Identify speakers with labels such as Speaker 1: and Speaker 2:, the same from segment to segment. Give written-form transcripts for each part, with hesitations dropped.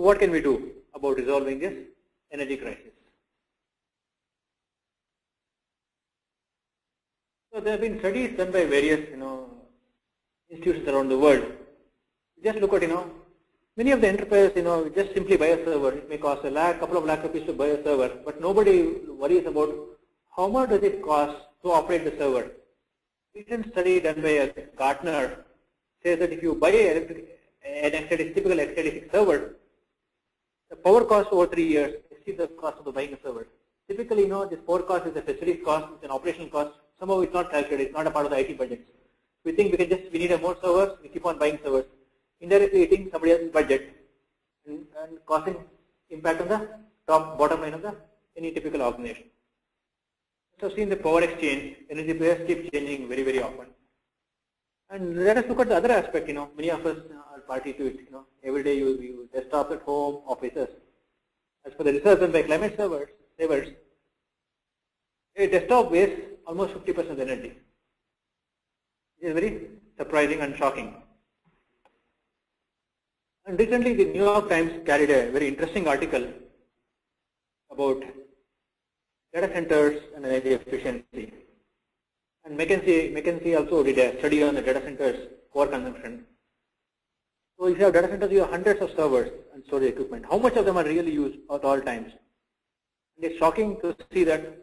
Speaker 1: what can we do about resolving this energy crisis? So there have been studies done by various, institutions around the world. Just look at, many of the enterprises, just simply buy a server. It may cost couple of lakh rupees to buy a server, but nobody worries about how much does it cost to operate the server. Recent study done by Gartner says that if you buy a typical x86 server, the power cost over 3 years exceeds the cost of the buying a server. Typically, this power cost is a facilities cost, it's an operational cost. Somehow it's not calculated, it's not a part of the IT budget. We think we need more servers, we keep on buying servers. Indirectly eating somebody else's budget and causing impact on the bottom line of any typical organization. So seen the power exchange, energy players keep changing very, very often. And let us look at the other aspect, many of us are party to it, every day you use desktops at home, offices. As per the research done by climate savers, a desktop wastes almost 50% of the energy. It is very surprising and shocking. And recently the New York Times carried a very interesting article about data centers and energy efficiency. And McKinsey also did a study on the data centers power consumption. So if you have data centers, you have hundreds of servers and storage equipment. How much of them are really used at all times? And it's shocking to see that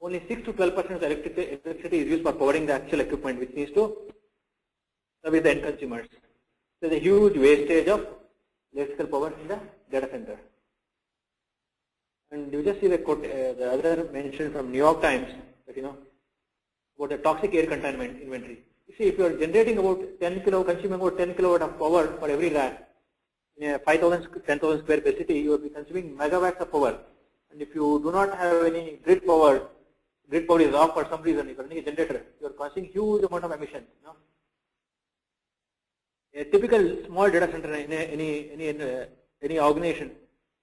Speaker 1: only 6 to 12% of the electricity is used for powering the actual equipment, which needs to service the end consumers. There's a huge wastage of electrical power in the data center. And you just see the quote, the other mention from New York Times that about the toxic air containment inventory. You see, if you are generating about 10 kilowatt, consuming about 10 kilowatt of power for every lakh in a 5,000, 10,000 square per city, you will be consuming megawatts of power. And if you do not have any grid power is off for some reason, if you are running a generator, you are causing huge amount of emissions. A typical small data center in any organization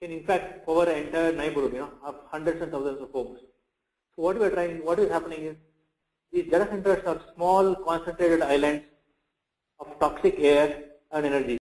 Speaker 1: can in fact power an entire neighborhood, of hundreds and thousands of homes. So what is happening is these data centers are small concentrated islands of toxic air and energy.